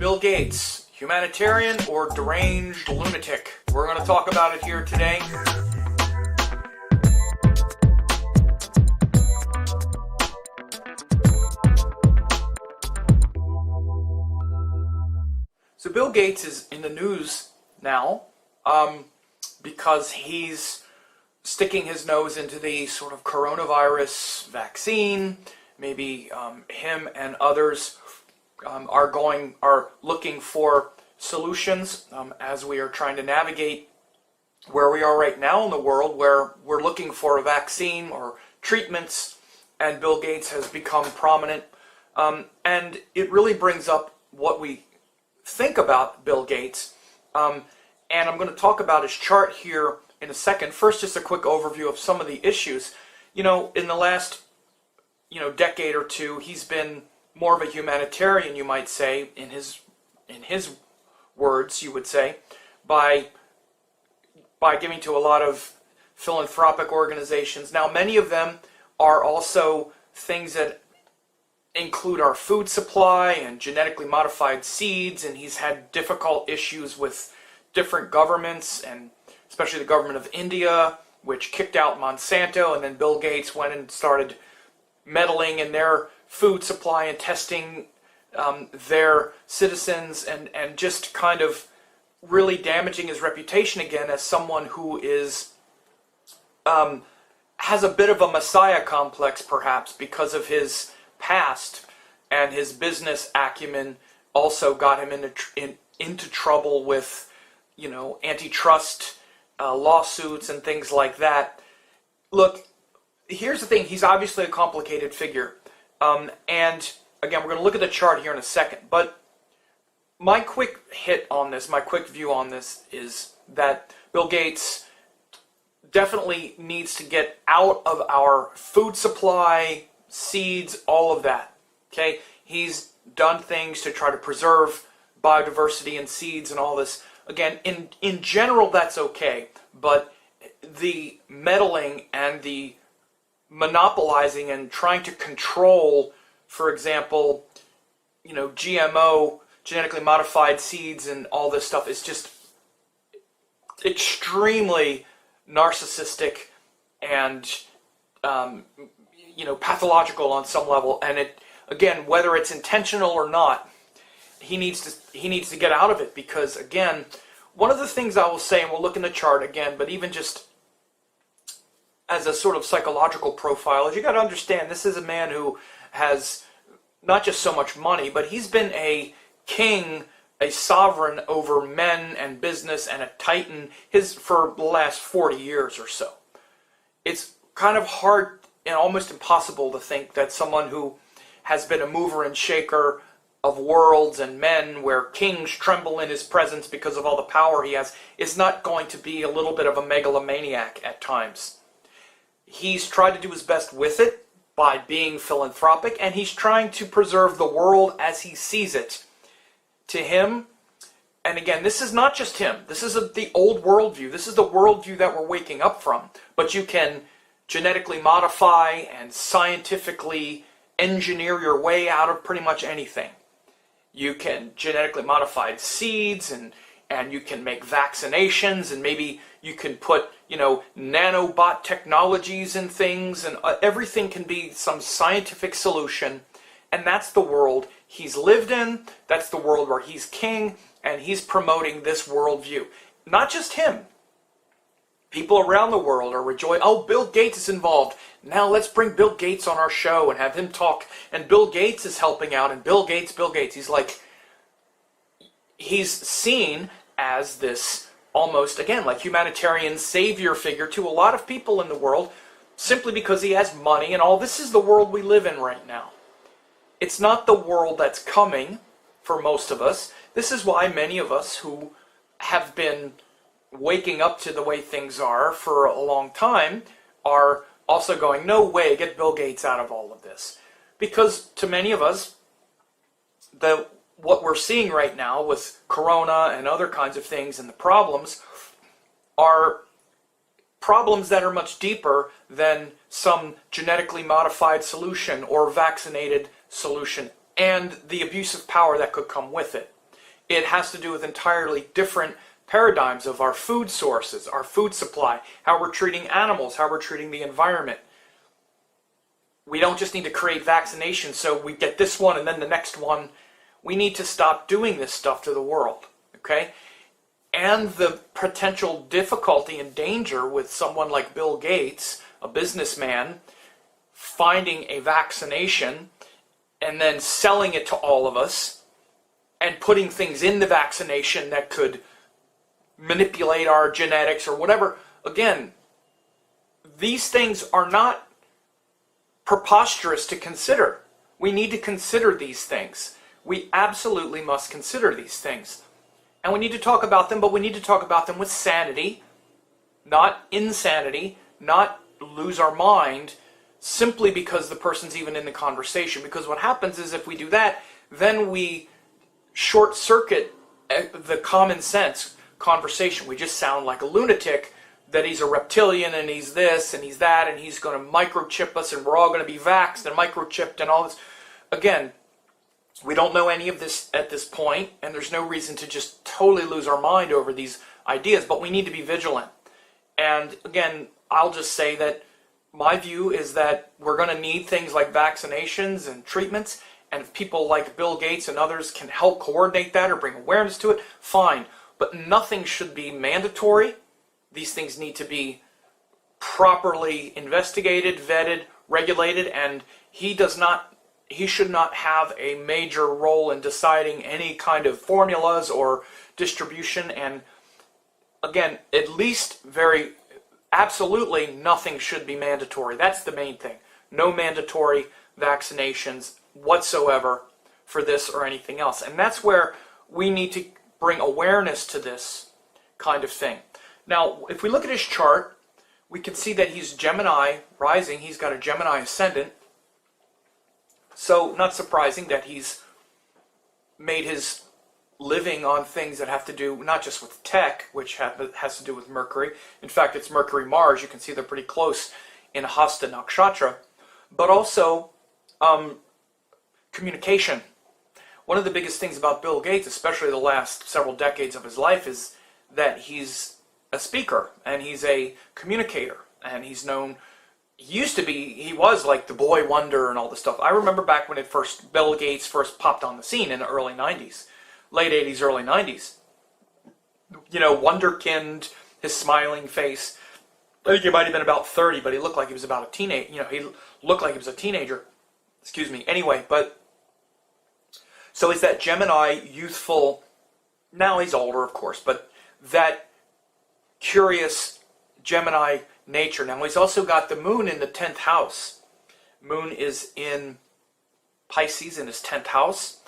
Bill Gates, Humanitarian or Deranged Lunatic? We're going to talk about it here today. So Bill Gates is in the news now because he's sticking his nose into the sort of coronavirus vaccine. Maybe him and others are looking for solutions as we are trying to navigate where we are right now in the world, where we're looking for a vaccine or treatments, and Bill Gates has become prominent. And it really brings up what we think about Bill Gates. And I'm going to talk about his chart here in a second. First, just a quick overview of some of the issues. You know, in the last decade or two, he's been more of a humanitarian, you might say, in his words, you would say, by giving to a lot of philanthropic organizations. Now, many of them are also things that include our food supply and genetically modified seeds, and he's had difficult issues with different governments, and especially the government of India, which kicked out Monsanto, and then Bill Gates went and started meddling in their food supply and testing their citizens, and just kind of really damaging his reputation again as someone who is has a bit of a messiah complex, perhaps, because of his past, and his business acumen also got him into trouble with antitrust lawsuits and things like that. Look, here's the thing, he's obviously a complicated figure. And again, we're going to look at the chart here in a second, but my quick hit on this, my quick view on this is that Bill Gates definitely needs to get out of our food supply, seeds, all of that. Okay? He's done things to try to preserve biodiversity and seeds and all this. Again, in general, that's okay, but the meddling and the monopolizing and trying to control, for example, GMO, genetically modified seeds and all this stuff is just extremely narcissistic and pathological on some level. And it, again, whether it's intentional or not, he needs to get out of it, because again, one of the things I will say, and we'll look in the chart again, but even just as a sort of psychological profile, is you got to understand this is a man who has not just so much money, but he's been a king, a sovereign over men and business, and a titan for the last 40 years or so. It's kind of hard and almost impossible to think that someone who has been a mover and shaker of worlds and men, where kings tremble in his presence because of all the power he has, is not going to be a little bit of a megalomaniac at times. He's tried to do his best with it by being philanthropic, and he's trying to preserve the world as he sees it. To him, and again, this is not just him, this is the old worldview, this is the worldview that we're waking up from, but you can genetically modify and scientifically engineer your way out of pretty much anything. You can genetically modify seeds, and you can make vaccinations, and maybe you can put, nanobot technologies and things, and everything can be some scientific solution. And that's the world he's lived in. That's the world where he's king, and he's promoting this worldview. Not just him. People around the world are rejoicing. Oh, Bill Gates is involved. Now let's bring Bill Gates on our show and have him talk. And Bill Gates is helping out, and Bill Gates. He's seen as this almost, again, like humanitarian savior figure to a lot of people in the world, simply because he has money and all. This is the world we live in right now. It's not the world that's coming for most of us. This is why many of us who have been waking up to the way things are for a long time are also going, no way, get Bill Gates out of all of this. Because to many of us, what we're seeing right now with corona and other kinds of things and the problems are problems that are much deeper than some genetically modified solution or vaccinated solution, and the abuse of power that could come with it. It has to do with entirely different paradigms of our food sources, our food supply, how we're treating animals, how we're treating the environment. We don't just need to create vaccinations so we get this one and then the next one. We need to stop doing this stuff to the world, okay? And the potential difficulty and danger with someone like Bill Gates, a businessman, finding a vaccination and then selling it to all of us and putting things in the vaccination that could manipulate our genetics or whatever. Again, these things are not preposterous to consider. We need to consider these things. We absolutely must consider these things. And we need to talk about them, but we need to talk about them with sanity, not insanity, not lose our mind simply because the person's even in the conversation. Because what happens is if we do that, then we short circuit the common sense conversation. We just sound like a lunatic, that he's a reptilian and he's this and he's that and he's going to microchip us and we're all going to be vaxxed and microchipped and all this. Again, we don't know any of this at this point, and there's no reason to just totally lose our mind over these ideas, but we need to be vigilant. And again, I'll just say that my view is that we're going to need things like vaccinations and treatments, and if people like Bill Gates and others can help coordinate that or bring awareness to it, fine. But nothing should be mandatory. These things need to be properly investigated, vetted, regulated, and he should not have a major role in deciding any kind of formulas or distribution. And again, at least absolutely nothing should be mandatory. That's the main thing. No mandatory vaccinations whatsoever for this or anything else. And that's where we need to bring awareness to this kind of thing. Now, if we look at his chart, we can see that he's Gemini rising. He's got a Gemini ascendant. So, not surprising that he's made his living on things that have to do not just with tech, which has to do with Mercury. In fact, it's Mercury Mars. You can see they're pretty close in Hasta Nakshatra. But also communication. One of the biggest things about Bill Gates, especially the last several decades of his life, is that he's a speaker and he's a communicator. And he's known... He was like the boy wonder and all this stuff. I remember back when Bill Gates first popped on the scene in the early 90s, late 80s, early 90s. You know, wonderkind, his smiling face. I think he might have been about 30, but he looked like he was about a teenager. You know, he looked like he was a teenager. Excuse me. Anyway, so he's that Gemini, youthful, now he's older, of course, but that curious Gemini nature. Now he's also got the moon in the 10th house. Moon is in Pisces in his 10th house.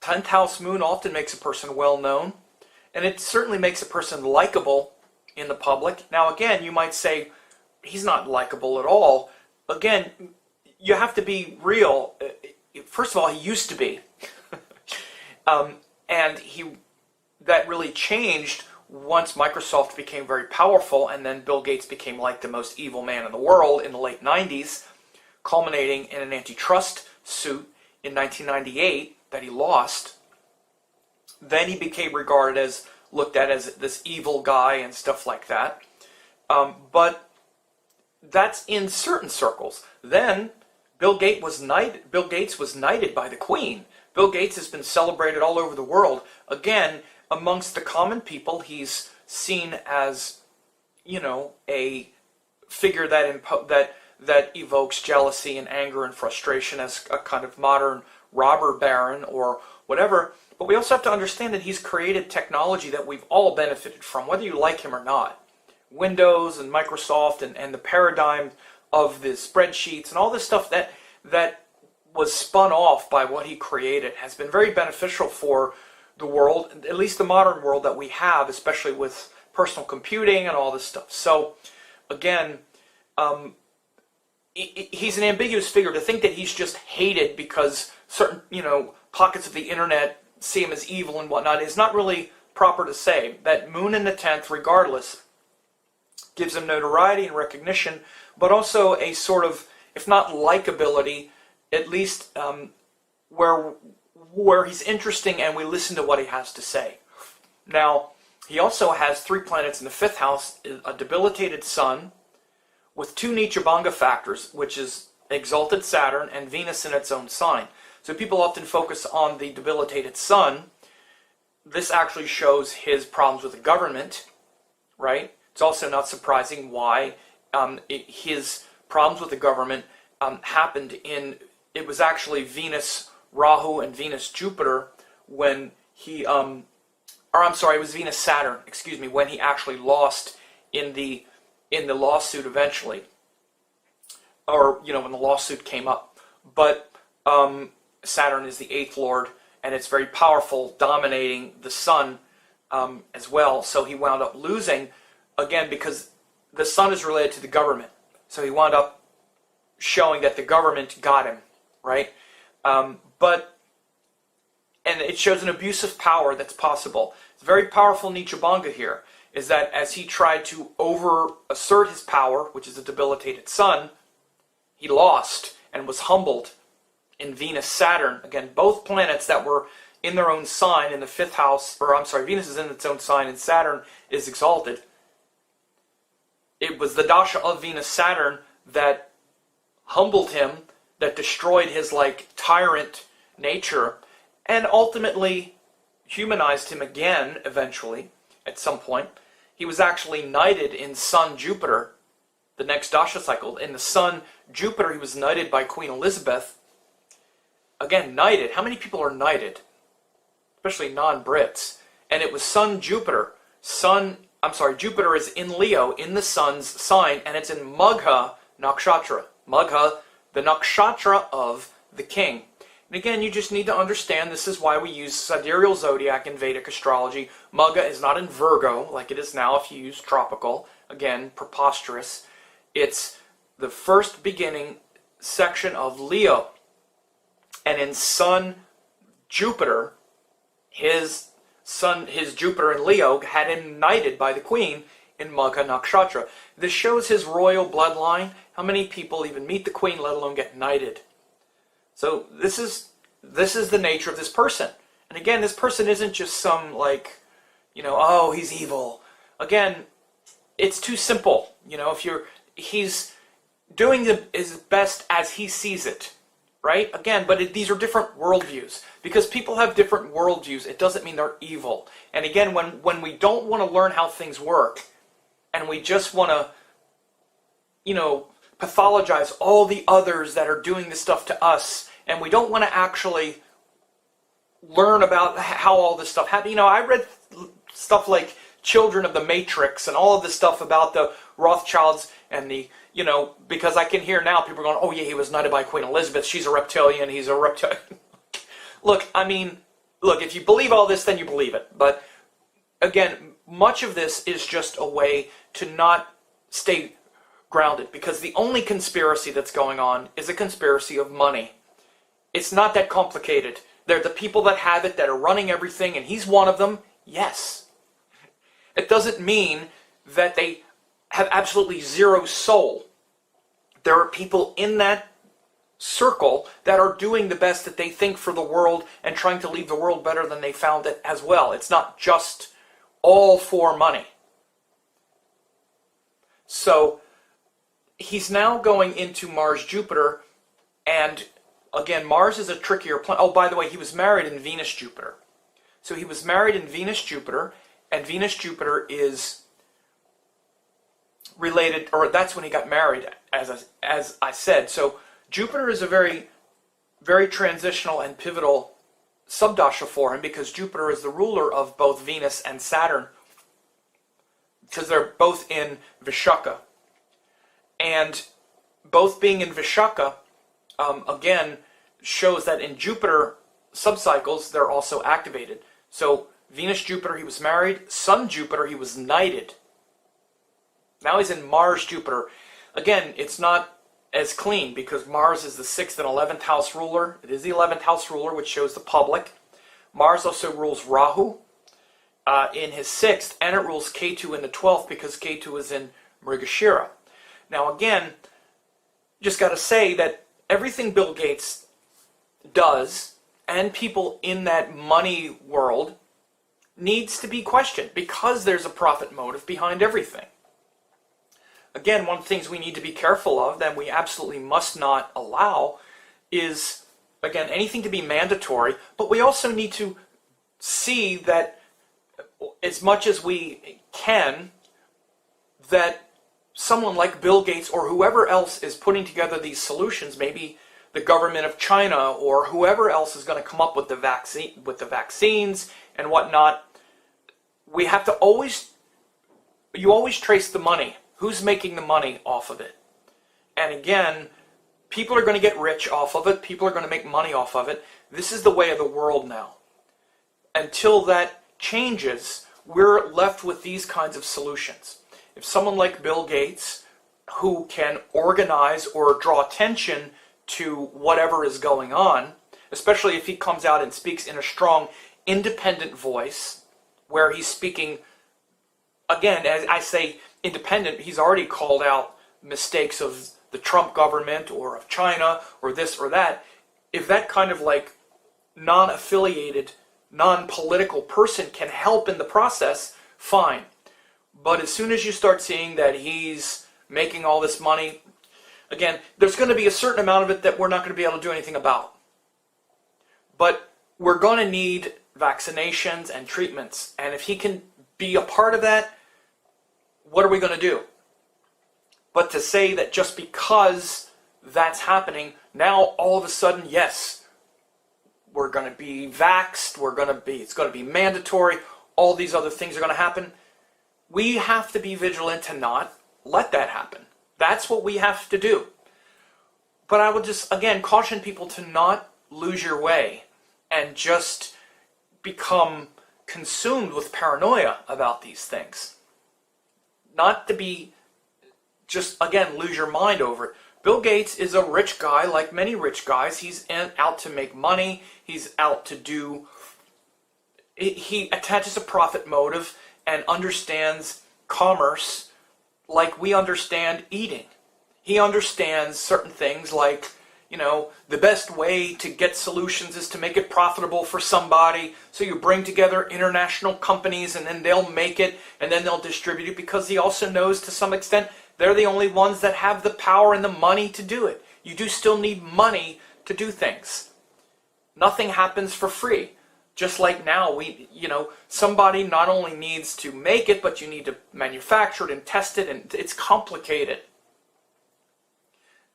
10th house moon often makes a person well known, and it certainly makes a person likable in the public. Now again, you might say he's not likable at all. Again, you have to be real. First of all, he used to be. And that really changed once Microsoft became very powerful, and then Bill Gates became like the most evil man in the world in the late 90s, culminating in an antitrust suit in 1998 that he lost. Then he became looked at as this evil guy and stuff like that. But that's in certain circles. Then Bill Gates was knighted by the Queen. Bill Gates has been celebrated all over the world. Again, amongst the common people, he's seen as, you know, a figure that evokes jealousy and anger and frustration, as a kind of modern robber baron or whatever. But we also have to understand that he's created technology that we've all benefited from, whether you like him or not. Windows and Microsoft and the paradigm of the spreadsheets and all this stuff that was spun off by what he created has been very beneficial for the world, at least the modern world that we have, especially with personal computing and all this stuff. So, again, he's an ambiguous figure. To think that he's just hated because certain, you know, pockets of the internet see him as evil and whatnot is not really proper to say. That moon in the 10th, regardless, gives him notoriety and recognition, but also a sort of, if not likability, at least where where he's interesting and we listen to what he has to say. Now, he also has 3 planets in the 5th house, a debilitated sun with 2 Nichabanga factors, which is exalted Saturn and Venus in its own sign. So people often focus on the debilitated sun. This actually shows his problems with the government, right? It's also not surprising why his problems with the government happened in, it was actually Venus, Rahu, and Venus, Jupiter when he, it was Venus, Saturn, excuse me, when he actually lost in the lawsuit eventually. Or, when the lawsuit came up. But Saturn is the 8th lord, and it's very powerful, dominating the sun as well. So he wound up losing, again, because the sun is related to the government. So he wound up showing that the government got him, right? And it shows an abuse of power that's possible. It's very powerful Nichabanga here, is that as he tried to assert his power, which is a debilitated sun, he lost and was humbled in Venus, Saturn. Again, both planets that were in their own sign in the 5th house, Venus is in its own sign and Saturn is exalted. It was the dasha of Venus, Saturn that humbled him, that destroyed his tyrant nature, and ultimately humanized him again eventually at some point. He was actually knighted in Sun Jupiter the next dasha cycle. In the Sun Jupiter, he was knighted by Queen Elizabeth. Again, knighted. How many people are knighted? Especially non-Brits. And it was Sun Jupiter. Jupiter is in Leo, in the Sun's sign, and it's in Magha Nakshatra. Magha, the nakshatra of the king. And again, you just need to understand this is why we use sidereal zodiac in Vedic astrology. Magha is not in Virgo, like it is now if you use tropical. Again, preposterous. It's the first beginning section of Leo. And in Sun Jupiter, his Jupiter in Leo had him knighted by the queen in Magha Nakshatra. This shows his royal bloodline. How many people even meet the queen, let alone get knighted? So this is the nature of this person. And again, this person isn't just some oh, he's evil. Again, it's too simple. He's doing his best as he sees it, right? Again, but these are different worldviews. Because people have different worldviews, it doesn't mean they're evil. And again, when we don't want to learn how things work, and we just want to, pathologize all the others that are doing this stuff to us, and we don't want to actually learn about how all this stuff happened. I read stuff like Children of the Matrix and all of this stuff about the Rothschilds and the, because I can hear now people going, oh yeah, he was knighted by Queen Elizabeth, she's a reptilian, he's a reptilian. Look, if you believe all this, then you believe it. But again, much of this is just a way to not stay grounded, because the only conspiracy that's going on is a conspiracy of money. It's not that complicated. They're the people that have it that are running everything, and he's one of them, yes. It doesn't mean that they have absolutely zero soul. There are people in that circle that are doing the best that they think for the world and trying to leave the world better than they found it as well. It's not just all for money. So he's now going into Mars Jupiter, and again, Mars is a trickier planet. Oh, by the way, he was married in Venus Jupiter. So he was married in Venus Jupiter, and Venus Jupiter is related, or that's when he got married, as I said. So Jupiter is a very, very transitional and pivotal subdasha for him, because Jupiter is the ruler of both Venus and Saturn, because they're both in Vishaka. And both being in Vishaka, again, shows that in Jupiter subcycles, they're also activated. So Venus Jupiter, he was married. Sun Jupiter, he was knighted. Now he's in Mars Jupiter. Again, it's not as clean, because Mars is the 6th and 11th house ruler. It is the 11th house ruler, which shows the public. Mars also rules Rahu in his 6th, and it rules Ketu in the 12th, because Ketu is in Mrigashira. Now again, just got to say that everything Bill Gates does and people in that money world needs to be questioned because there's a profit motive behind everything. Again, one of the things we need to be careful of that we absolutely must not allow is, again, anything to be mandatory, but we also need to see that as much as we can, that someone like Bill Gates or whoever else is putting together these solutions, maybe the government of China or whoever else is going to come up with the vaccines and whatnot, we have to always trace the money. Who's making the money off of it? And again, people are going to get rich off of it. People are going to make money off of it. This is the way of the world now. Until that changes, we're left with these kinds of solutions. If someone like Bill Gates, who can organize or draw attention to whatever is going on, especially if he comes out and speaks in a strong, independent voice, where he's speaking, again, as I say independent, he's already called out mistakes of the Trump government or of China or this or that. If that kind of like non-affiliated, non-political person can help in the process, fine. But as soon as you start seeing that he's making all this money, again, there's going to be a certain amount of it that we're not going to be able to do anything about. But we're going to need vaccinations and treatments. And if he can be a part of that, what are we going to do? But to say that just because that's happening, now all of a sudden, yes, we're going to be vaxxed, it's going to be mandatory, all these other things are going to happen. We have to be vigilant to not let that happen. That's what we have to do. But I would just, again, caution people to not lose your way and just become consumed with paranoia about these things. Not to be just, again, lose your mind over it. Bill Gates is a rich guy, like many rich guys. He's out to make money. He's out to do... He attaches a profit motive and understands commerce like we understand eating. He understands certain things like, the best way to get solutions is to make it profitable for somebody. So you bring together international companies and then they'll make it and then they'll distribute it, because he also knows to some extent they're the only ones that have the power and the money to do it. You do still need money to do things. Nothing happens for free. Just like now, somebody not only needs to make it, but you need to manufacture it and test it, and it's complicated.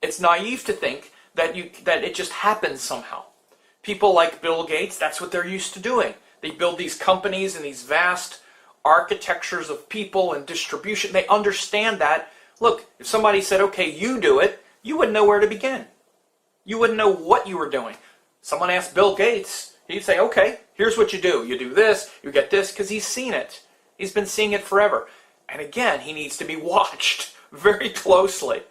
It's naive to think that it just happens somehow. People like Bill Gates, that's what they're used to doing. They build these companies and these vast architectures of people and distribution. They understand that. Look, if somebody said, okay, you do it, you wouldn't know where to begin. You wouldn't know what you were doing. Someone asked Bill Gates, he'd say, okay, here's what you do. You do this, you get this, because he's seen it. He's been seeing it forever. And again, he needs to be watched very closely.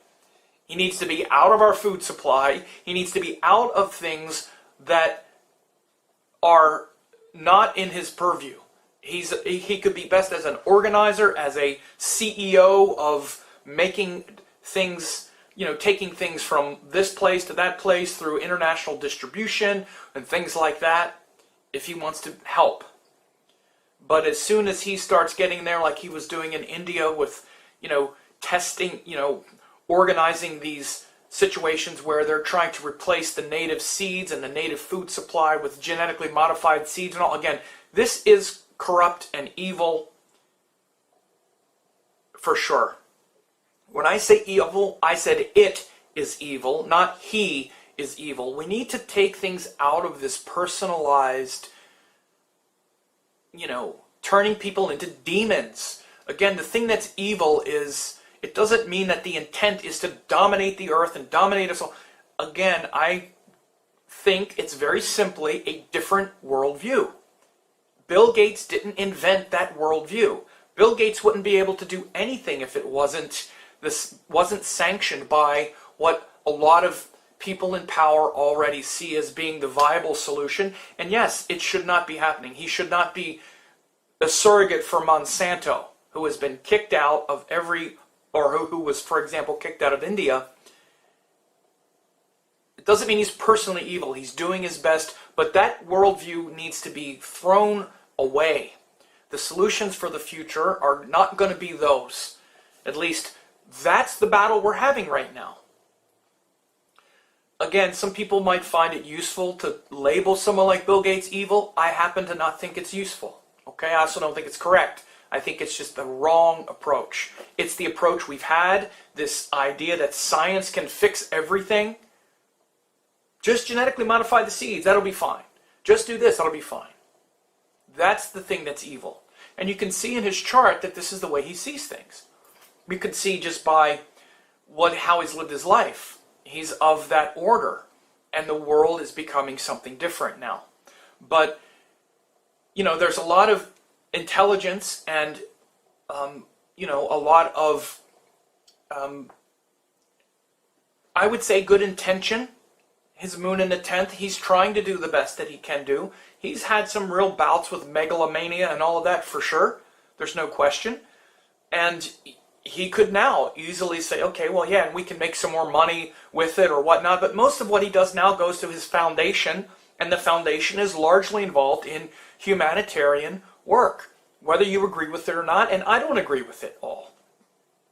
He needs to be out of our food supply. He needs to be out of things that are not in his purview. He could be best as an organizer, as a CEO of making things, taking things from this place to that place through international distribution and things like that, if he wants to help. But as soon as he starts getting there, like he was doing in India with, testing, organizing these situations where they're trying to replace the native seeds and the native food supply with genetically modified seeds and all. Again, this is corrupt and evil for sure. When I say evil, I said it is evil, not he is evil. We need to take things out of this personalized, turning people into demons. Again, the thing that's evil is, it doesn't mean that the intent is to dominate the earth and dominate us all. Again, I think it's very simply a different worldview. Bill Gates didn't invent that worldview. Bill Gates wouldn't be able to do anything if this wasn't sanctioned by what a lot of people in power already see as being the viable solution. And yes, it should not be happening. He should not be a surrogate for Monsanto, who has been kicked out of who was, for example, kicked out of India. It doesn't mean he's personally evil. He's doing his best, but that worldview needs to be thrown away. The solutions for the future are not going to be those. At least that's the battle we're having right now. Again, some people might find it useful to label someone like Bill Gates evil. I happen to not think it's useful. Okay, I also don't think it's correct. I think it's just the wrong approach. It's the approach we've had, this idea that science can fix everything. Just genetically modify the seeds, that'll be fine. Just do this, that'll be fine. That's the thing that's evil. And you can see in his chart that this is the way he sees things. We could see just by how he's lived his life. He's of that order. And the world is becoming something different now. But, you know, there's a lot of intelligence and, you know, a lot of, I would say, good intention. His moon in the 10th, he's trying to do the best that he can do. He's had some real bouts with megalomania and all of that for sure. There's no question. And he could now easily say, okay, well, yeah, and we can make some more money with it or whatnot. But most of what he does now goes to his foundation, and the foundation is largely involved in humanitarian work, whether you agree with it or not, and I don't agree with it all.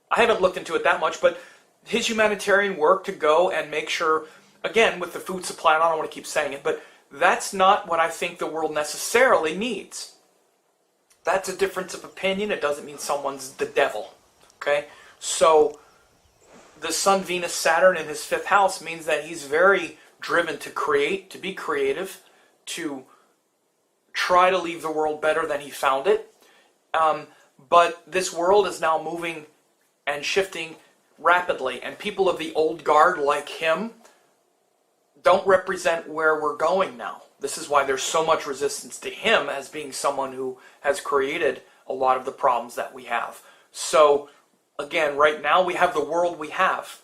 I haven't looked into it that much, but his humanitarian work to go and make sure, again, with the food supply, and I don't want to keep saying it, but that's not what I think the world necessarily needs. That's a difference of opinion. It doesn't mean someone's the devil. Okay? So the Sun, Venus, Saturn in his 5th house means that he's very driven to create, to be creative, to try to leave the world better than he found it. But this world is now moving and shifting rapidly, and people of the old guard like him don't represent where we're going now. This is why there's so much resistance to him as being someone who has created a lot of the problems that we have. So, again, right now we have the world we have.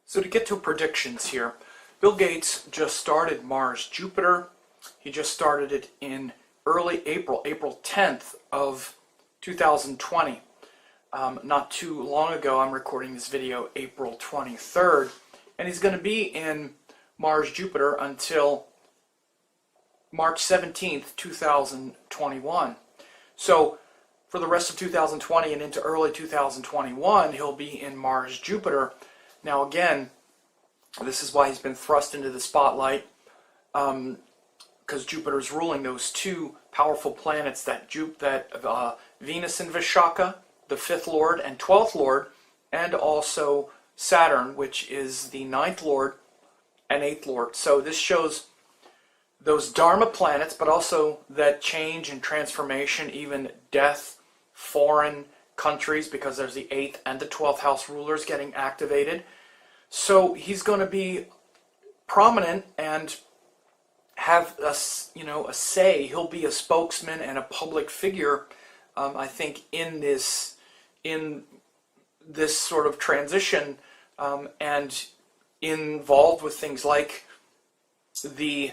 So to get to predictions here, Bill Gates just started Mars Jupiter. He just started it in early April, April 10th of 2020. Not too long ago, I'm recording this video April 23rd, and he's going to be in Mars Jupiter until March 17th, 2021. So for the rest of 2020 and into early 2021, he'll be in Mars Jupiter. Now again, this is why he's been thrust into the spotlight, because Jupiter's ruling those two powerful planets, that Venus in Vishaka, the 5th Lord and 12th Lord, and also Saturn, which is the 9th Lord and 8th Lord. So this shows those Dharma planets, but also that change and transformation, even death, foreign countries, because there's the 8th and the 12th house rulers getting activated. So he's going to be prominent and have a say. He'll be a spokesman and a public figure, I think, in this sort of transition, and involved with things like the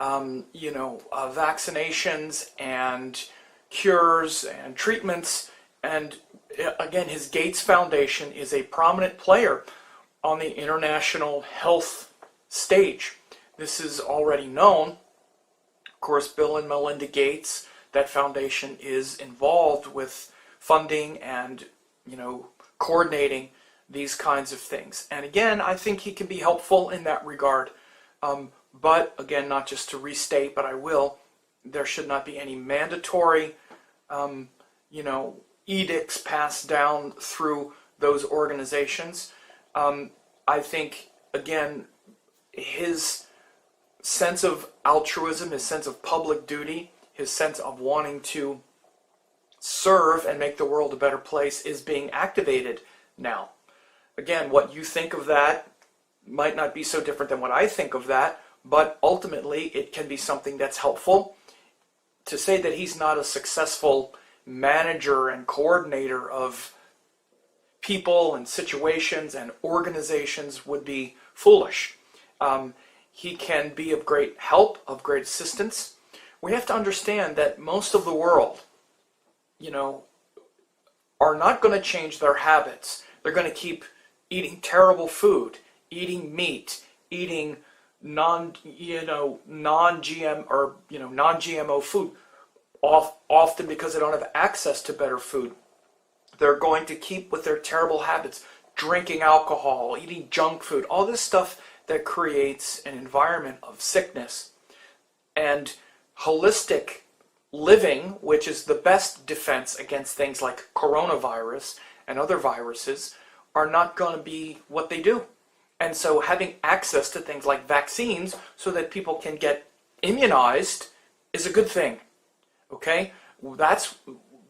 vaccinations and cures and treatments. And again, his Gates Foundation is a prominent player on the international health stage. This is already known. Of course, Bill and Melinda Gates, that foundation is involved with funding and, coordinating these kinds of things. And again, I think he can be helpful in that regard. But again, not just to restate, but I will, there should not be any mandatory, edicts passed down through those organizations. I think, again, his sense of altruism, his sense of public duty, his sense of wanting to serve and make the world a better place is being activated now. Again, what you think of that might not be so different than what I think of that, but ultimately it can be something that's helpful. To say that he's not a successful manager and coordinator of people and situations and organizations would be foolish. He can be of great help, of great assistance. We have to understand that most of the world, are not going to change their habits. They're going to keep eating terrible food, eating meat, eating non-GM or non-GMO food, often because they don't have access to better food. They're going to keep with their terrible habits, drinking alcohol, eating junk food, all this stuff that creates an environment of sickness. And holistic living, which is the best defense against things like coronavirus and other viruses, are not going to be what they do. And so having access to things like vaccines so that people can get immunized is a good thing. Okay? That's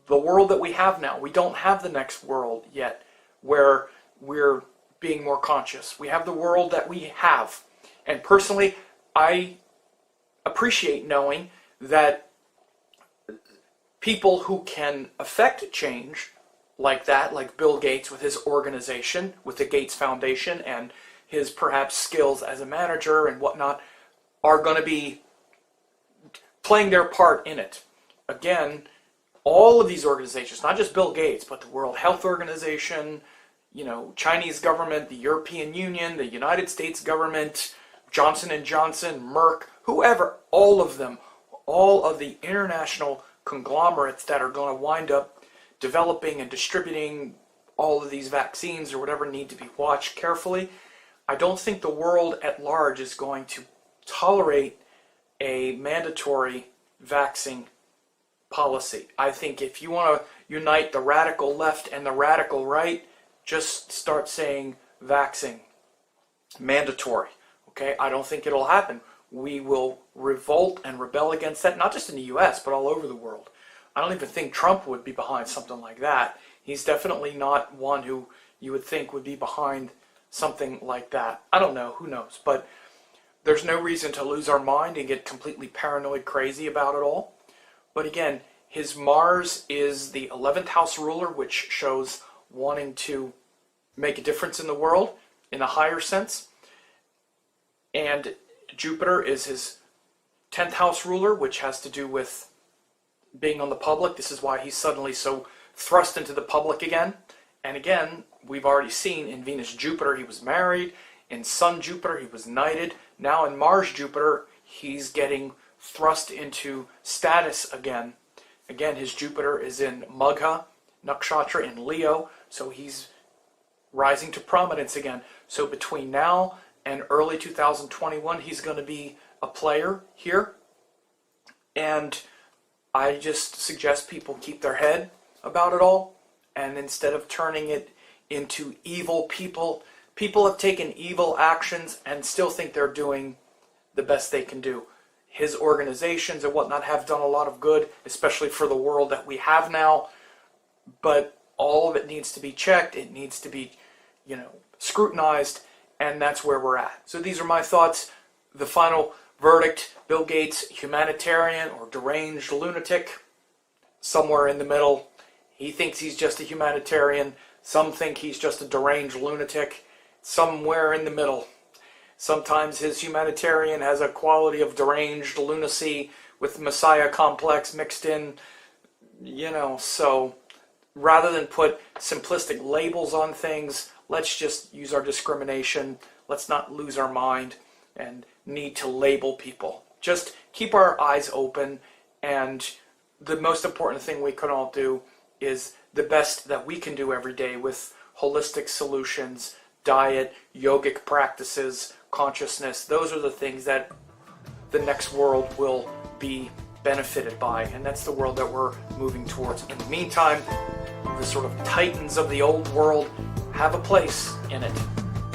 the world that we have now. We don't have the next world yet where we're being more conscious. We have the world that we have. And personally, I appreciate knowing that people who can affect change like that, like Bill Gates with his organization, with the Gates Foundation, and his perhaps skills as a manager and whatnot, are going to be playing their part in it. Again, all of these organizations, not just Bill Gates, but the World Health Organization, Chinese government, the European Union, the United States government, Johnson & Johnson, Merck, whoever, all of them, all of the international conglomerates that are going to wind up developing and distributing all of these vaccines or whatever need to be watched carefully. I don't think the world at large is going to tolerate a mandatory vaccine policy. I think if you want to unite the radical left and the radical right, just start saying vaccine, mandatory. Okay, I don't think it'll happen. We will revolt and rebel against that, not just in the US, but all over the world. I don't even think Trump would be behind something like that. He's definitely not one who you would think would be behind something like that. I don't know, who knows, but there's no reason to lose our mind and get completely paranoid crazy about it all. But again, his Mars is the 11th house ruler, which shows wanting to make a difference in the world in a higher sense. And Jupiter is his 10th house ruler, which has to do with being on the public. This is why he's suddenly so thrust into the public again. And again, we've already seen in Venus Jupiter he was married, in Sun Jupiter he was knighted. Now in Mars Jupiter he's getting thrust into status again. Again, his Jupiter is in Magha Nakshatra in Leo, so he's rising to prominence again. So between now and early 2021 he's going to be a player here. And I just suggest people keep their head about it all, and instead of turning it into evil people have taken evil actions and still think they're doing the best they can do. His organizations and whatnot have done a lot of good, especially for the world that we have now, but all of it needs to be checked. It needs to be, scrutinized, and that's where we're at. So these are my thoughts. The final verdict: Bill Gates, humanitarian or deranged lunatic, somewhere in the middle. He thinks he's just a humanitarian. Some think he's just a deranged lunatic. Somewhere in the middle. Sometimes his humanitarian has a quality of deranged lunacy with Messiah complex mixed in, so rather than put simplistic labels on things, let's just use our discrimination. Let's not lose our mind and need to label people. Just keep our eyes open, and the most important thing we can all do is the best that we can do every day with holistic solutions, diet, yogic practices, consciousness. Those are the things that the next world will be benefited by, and that's the world that we're moving towards. In the meantime, the sort of titans of the old world have a place in it.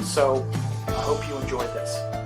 So I hope you enjoyed this.